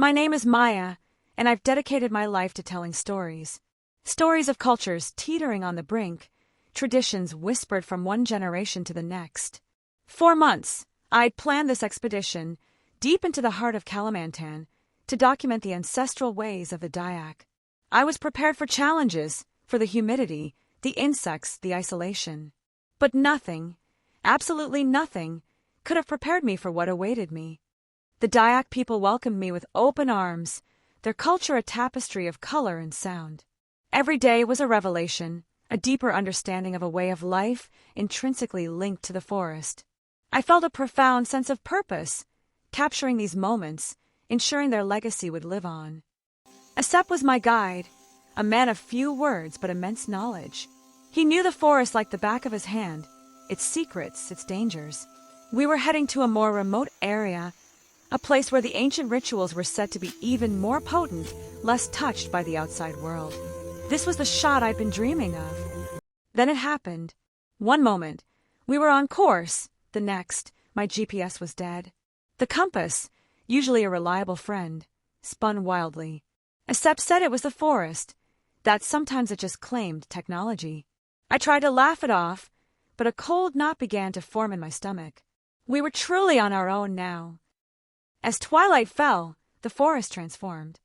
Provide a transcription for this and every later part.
My name is Maya, and I've dedicated my life to telling stories. Stories of cultures teetering on the brink, traditions whispered from one generation to the next. 4 months, I'd planned this expedition, deep into the heart of Kalimantan, to document the ancestral ways of the Dayak. I was prepared for challenges, for the humidity, the insects, the isolation. But nothing, absolutely nothing, could have prepared me for what awaited me. The Dayak people welcomed me with open arms, their culture a tapestry of color and sound. Every day was a revelation, a deeper understanding of a way of life intrinsically linked to the forest. I felt a profound sense of purpose, capturing these moments, ensuring their legacy would live on. Asep was my guide, a man of few words but immense knowledge. He knew the forest like the back of his hand, its secrets, its dangers. We were heading to a more remote area, a place where the ancient rituals were said to be even more potent, less touched by the outside world. This was the shot I'd been dreaming of. Then it happened. One moment, we were on course. The next, my GPS was dead. The compass, usually a reliable friend, spun wildly. Asep said it was the forest, that sometimes it just claimed technology. I tried to laugh it off, but a cold knot began to form in my stomach. We were truly on our own now. As twilight fell, the forest transformed.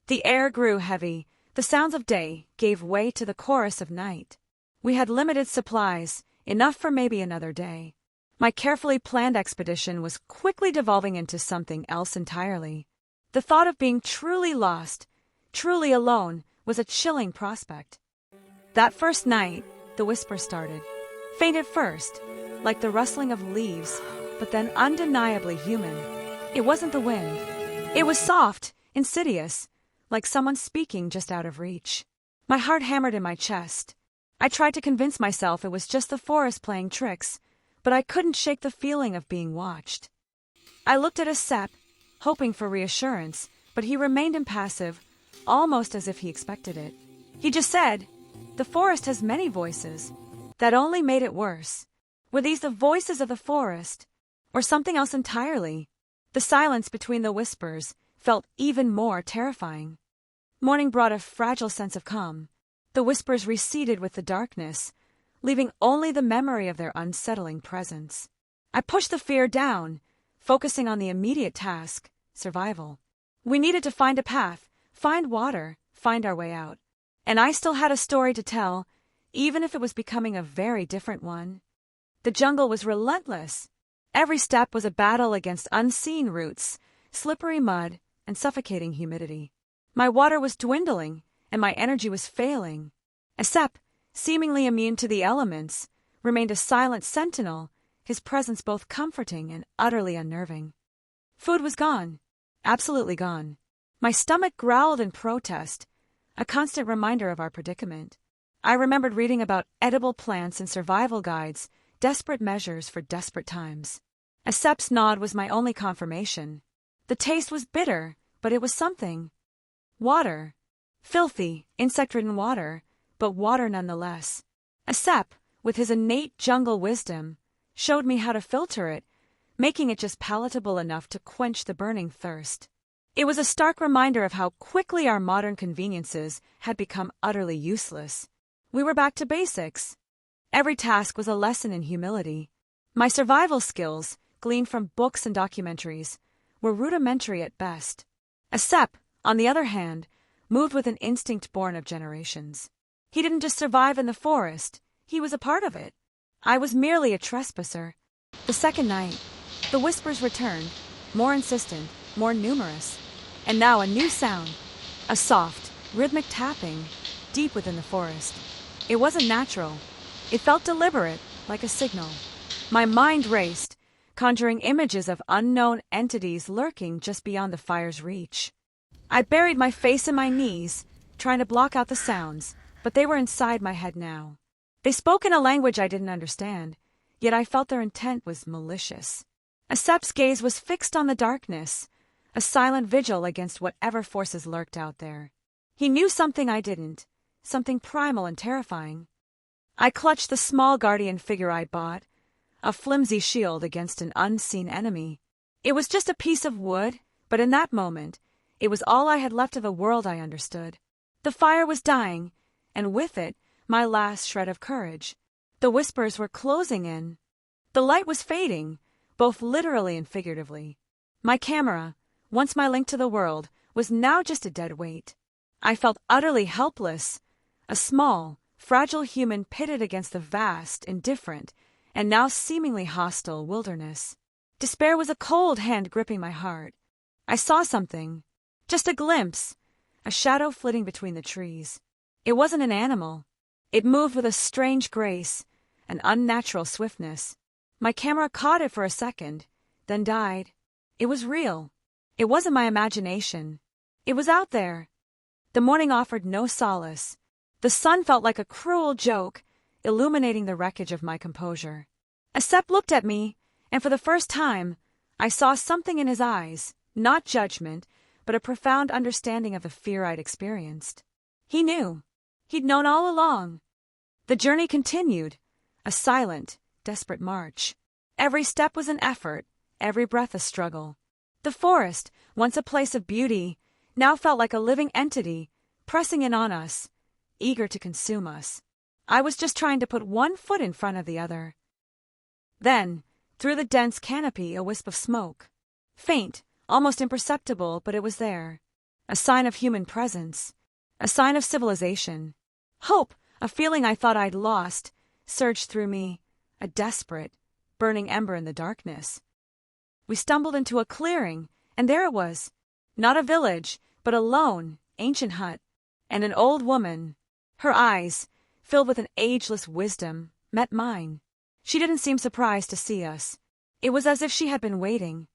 The air grew heavy, the sounds of day gave way to the chorus of night. We had limited supplies, enough for maybe another day. My carefully planned expedition was quickly devolving into something else entirely. The thought of being truly lost, truly alone, was a chilling prospect. That first night, the whisper started. Faint at first, like the rustling of leaves, but then undeniably human. It wasn't the wind. It was soft, insidious, like someone speaking just out of reach. My heart hammered in my chest. I tried to convince myself it was just the forest playing tricks, but I couldn't shake the feeling of being watched. I looked at Asep, hoping for reassurance, but he remained impassive, almost as if he expected it. He just said, "The forest has many voices." That only made it worse. Were these the voices of the forest, or something else entirely? The silence between the whispers felt even more terrifying. Morning brought a fragile sense of calm. The whispers receded with the darkness, leaving only the memory of their unsettling presence. I pushed the fear down, focusing on the immediate task, survival. We needed to find a path, find water, find our way out. And I still had a story to tell, even if it was becoming a very different one. The jungle was relentless. Every step was a battle against unseen roots, slippery mud, and suffocating humidity. My water was dwindling, and my energy was failing. Asep, seemingly immune to the elements, remained a silent sentinel, his presence both comforting and utterly unnerving. Food was gone, absolutely gone. My stomach growled in protest, a constant reminder of our predicament. I remembered reading about edible plants and survival guides, desperate measures for desperate times. Asep's nod was my only confirmation. The taste was bitter, but it was something. Water. Filthy, insect-ridden water, but water nonetheless. Asep, with his innate jungle wisdom, showed me how to filter it, making it just palatable enough to quench the burning thirst. It was a stark reminder of how quickly our modern conveniences had become utterly useless. We were back to basics. Every task was a lesson in humility. My survival skills, gleaned from books and documentaries, were rudimentary at best. Asep, on the other hand, moved with an instinct born of generations. He didn't just survive in the forest, he was a part of it. I was merely a trespasser. The second night, the whispers returned, more insistent, more numerous, and now a new sound, a soft, rhythmic tapping, deep within the forest. It wasn't natural. It felt deliberate, like a signal. My mind raced, conjuring images of unknown entities lurking just beyond the fire's reach. I buried my face in my knees, trying to block out the sounds, but they were inside my head now. They spoke in a language I didn't understand, yet I felt their intent was malicious. Asep's gaze was fixed on the darkness, a silent vigil against whatever forces lurked out there. He knew something I didn't, something primal and terrifying. I clutched the small guardian figure I'd bought, a flimsy shield against an unseen enemy. It was just a piece of wood, but in that moment, It was all I had left of a world I understood. The fire was dying, and with it, my last shred of courage. The whispers were closing in. The light was fading, both literally and figuratively. My camera, once my link to the world, was now just a dead weight. I felt utterly helpless, a small, fragile human pitted against the vast, indifferent, and now seemingly hostile wilderness. Despair was a cold hand gripping my heart. I saw something, just a glimpse, a shadow flitting between the trees. It wasn't an animal. It moved with a strange grace, an unnatural swiftness. My camera caught it for a second, then died. It was real. It wasn't my imagination. It was out there. The morning offered no solace. The sun felt like a cruel joke, illuminating the wreckage of my composure. Asep looked at me, and for the first time, I saw something in his eyes, not judgment, but a profound understanding of the fear I'd experienced. He knew. He'd known all along. The journey continued, a silent, desperate march. Every step was an effort, every breath a struggle. The forest, once a place of beauty, now felt like a living entity, pressing in on us, eager to consume us. I was just trying to put one foot in front of the other. Then, through the dense canopy, a wisp of smoke. Faint, almost imperceptible, but it was there. A sign of human presence. A sign of civilization. Hope, a feeling I thought I'd lost, surged through me, a desperate, burning ember in the darkness. We stumbled into a clearing, and there it was. Not a village, but a lone, ancient hut. And an old woman, her eyes, filled with an ageless wisdom, met mine. She didn't seem surprised to see us. It was as if she had been waiting.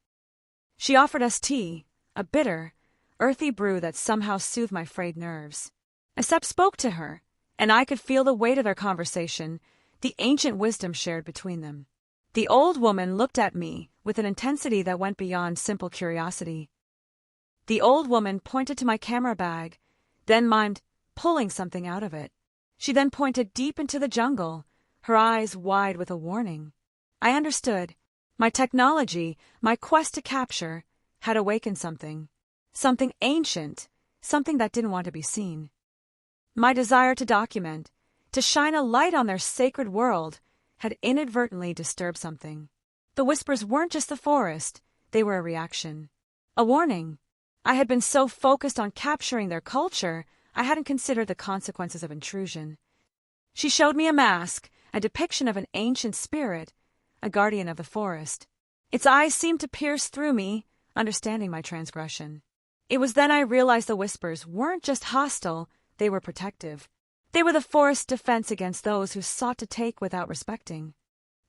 She offered us tea, a bitter, earthy brew that somehow soothed my frayed nerves. Asep spoke to her, and I could feel the weight of their conversation, the ancient wisdom shared between them. The old woman looked at me with an intensity that went beyond simple curiosity. The old woman pointed to my camera bag, then mimed pulling something out of it. She then pointed deep into the jungle, her eyes wide with a warning. I understood. My technology, my quest to capture, had awakened something. Something ancient, something that didn't want to be seen. My desire to document, to shine a light on their sacred world, had inadvertently disturbed something. The whispers weren't just the forest, they were a reaction. A warning. I had been so focused on capturing their culture, I hadn't considered the consequences of intrusion. She showed me a mask, a depiction of an ancient spirit, a guardian of the forest. Its eyes seemed to pierce through me, understanding my transgression. It was then I realized the whispers weren't just hostile, they were protective. They were the forest's defense against those who sought to take without respecting.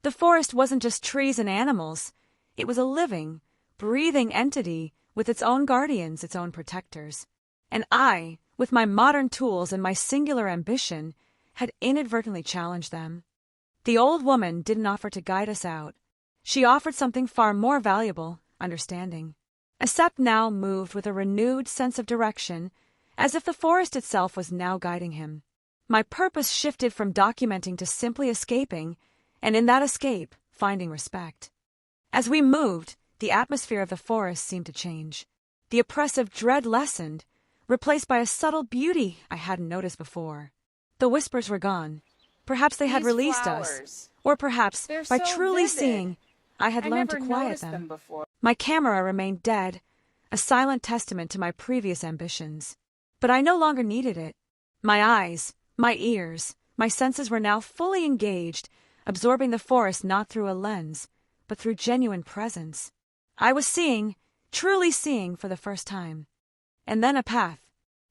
The forest wasn't just trees and animals. It was a living, breathing entity with its own guardians, its own protectors. And I, with my modern tools and my singular ambition, had inadvertently challenged them. The old woman didn't offer to guide us out. She offered something far more valuable, understanding. Asep now moved with a renewed sense of direction, as if the forest itself was now guiding him. My purpose shifted from documenting to simply escaping, and in that escape, finding respect. As we moved, the atmosphere of the forest seemed to change. The oppressive dread lessened, replaced by a subtle beauty I hadn't noticed before. The whispers were gone. Perhaps they had released flowers. us, or perhaps, They're by so truly vivid. seeing, I had learned to never quiet noticed them. before. My camera remained dead, a silent testament to my previous ambitions. But I no longer needed it. My eyes, my ears, my senses were now fully engaged, absorbing the forest not through a lens, but through genuine presence. I was seeing, truly seeing for the first time. And then a path.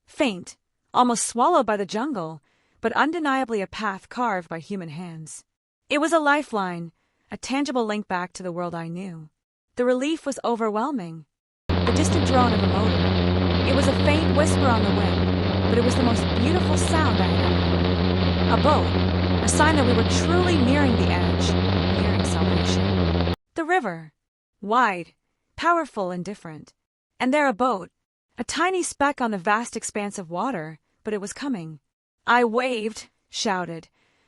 Faint, almost swallowed by the jungle, but undeniably a path carved by human hands. It was a lifeline, a tangible link back to the world I knew. The relief was overwhelming. The distant drone of a motor. It was a faint whisper on the wind, but it was the most beautiful sound I had ever heard. A boat, a sign that we were truly nearing the edge, nearing salvation. The river, wide, powerful and different. And there a boat, a tiny speck on the vast expanse of water, but it was coming. I waved, shouted,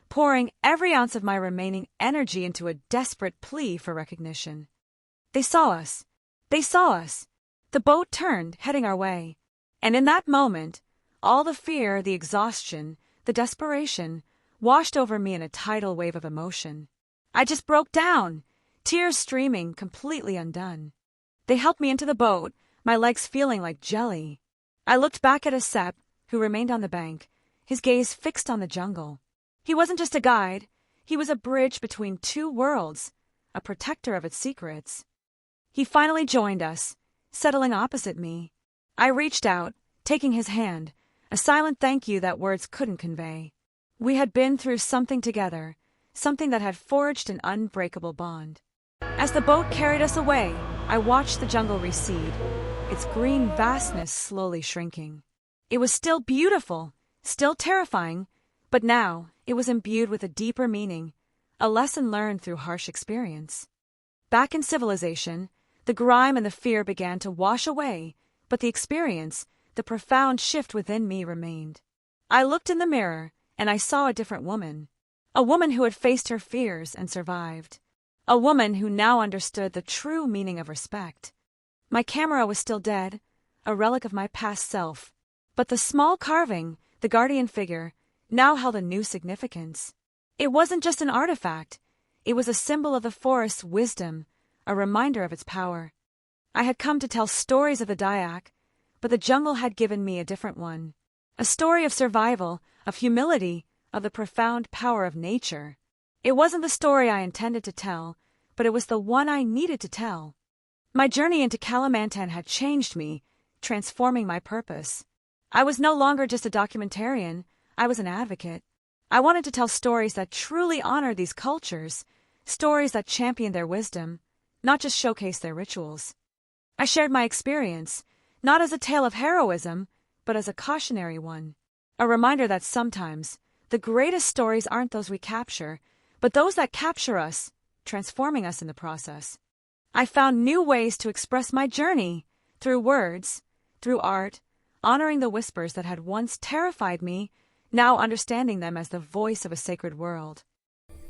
pouring every ounce of my remaining energy into a desperate plea for recognition. They saw us. They saw us. The boat turned, heading our way. And in that moment, all the fear, the exhaustion, the desperation washed over me in a tidal wave of emotion. I just broke down, tears streaming, completely undone. They helped me into the boat, my legs feeling like jelly. I looked back at Asep, who remained on the bank, his gaze fixed on the jungle. He wasn't just a guide, he was a bridge between two worlds, a protector of its secrets. He finally joined us, settling opposite me. I reached out, taking his hand, a silent thank you that words couldn't convey. We had been through something together, something that had forged an unbreakable bond. As the boat carried us away, I watched the jungle recede, its green vastness slowly shrinking. It was still beautiful, still terrifying, but now it was imbued with a deeper meaning, a lesson learned through harsh experience. Back in civilization, the grime and the fear began to wash away, but the experience, the profound shift within me remained. I looked in the mirror, and I saw a different woman. A woman who had faced her fears and survived. A woman who now understood the true meaning of respect. My camera was still dead, a relic of my past self. But the small carving, the guardian figure, now held a new significance. It wasn't just an artifact. It was a symbol of the forest's wisdom, a reminder of its power. I had come to tell stories of the Dayak, but the jungle had given me a different one. A story of survival, of humility, of the profound power of nature. It wasn't the story I intended to tell, but it was the one I needed to tell. My journey into Kalimantan had changed me, transforming my purpose. I was no longer just a documentarian, I was an advocate. I wanted to tell stories that truly honor these cultures, stories that champion their wisdom, not just showcase their rituals. I shared my experience, not as a tale of heroism, but as a cautionary one. A reminder that sometimes, the greatest stories aren't those we capture, but those that capture us, transforming us in the process. I found new ways to express my journey, through words, through art, honoring the whispers that had once terrified me, now understanding them as the voice of a sacred world.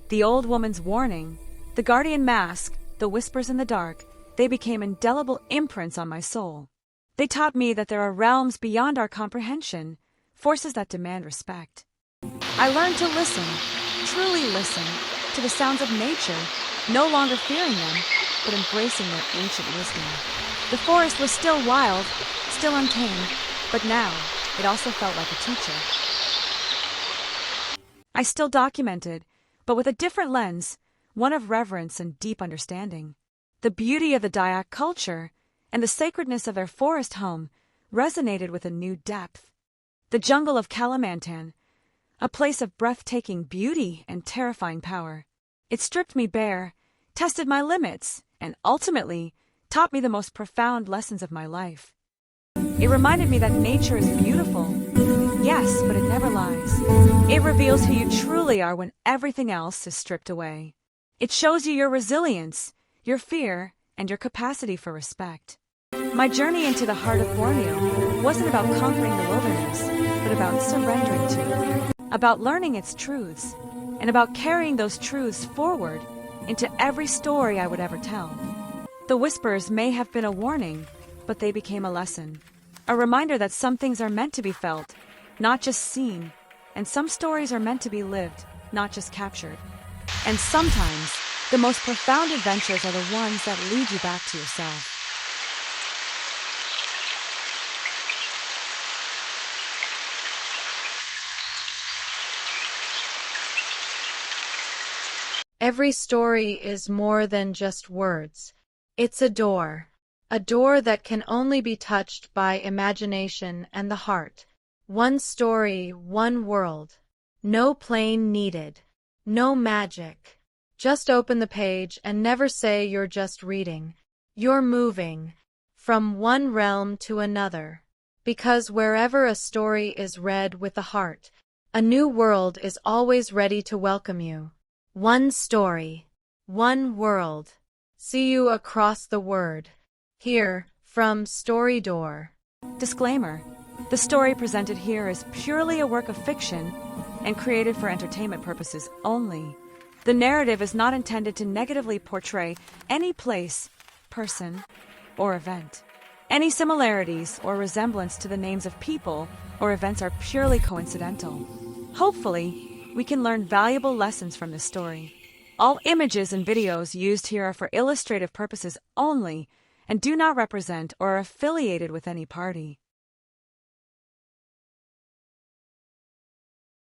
The old woman's warning, the guardian mask, the whispers in the dark, they became indelible imprints on my soul. They taught me that there are realms beyond our comprehension, forces that demand respect. I learned to listen, truly listen, to the sounds of nature, no longer fearing them, but embracing their ancient wisdom. The forest was still wild, still untamed, but now it also felt like a teacher. I still documented, but with a different lens, one of reverence and deep understanding. The beauty of the Dayak culture and the sacredness of their forest home resonated with a new depth. The jungle of Kalimantan, a place of breathtaking beauty and terrifying power. It stripped me bare, tested my limits, and ultimately taught me the most profound lessons of my life. It reminded me that nature is beautiful, yes, but it never lies. It reveals who you truly are when everything else is stripped away. It shows you your resilience, your fear, and your capacity for respect. My journey into the heart of Borneo wasn't about conquering the wilderness, but about surrendering to it, about learning its truths, and about carrying those truths forward into every story I would ever tell. The whispers may have been a warning, but they became a lesson. A reminder that some things are meant to be felt, not just seen, and some stories are meant to be lived, not just captured. And sometimes, the most profound adventures are the ones that lead you back to yourself. Every story is more than just words. It's a door that can only be touched by imagination and the heart. One story, one world. No plane needed. No magic. Just open the page and never say you're just reading. You're moving from one realm to another. Because wherever a story is read with the heart, a new world is always ready to welcome you. One story, one world. See you across the word. Here, from Story Door. Disclaimer: the story presented here is purely a work of fiction and created for entertainment purposes only. The narrative is not intended to negatively portray any place, person, or event. Any similarities or resemblance to the names of people or events are purely coincidental. Hopefully, we can learn valuable lessons from this story. All images and videos used here are for illustrative purposes only and do not represent or are affiliated with any party.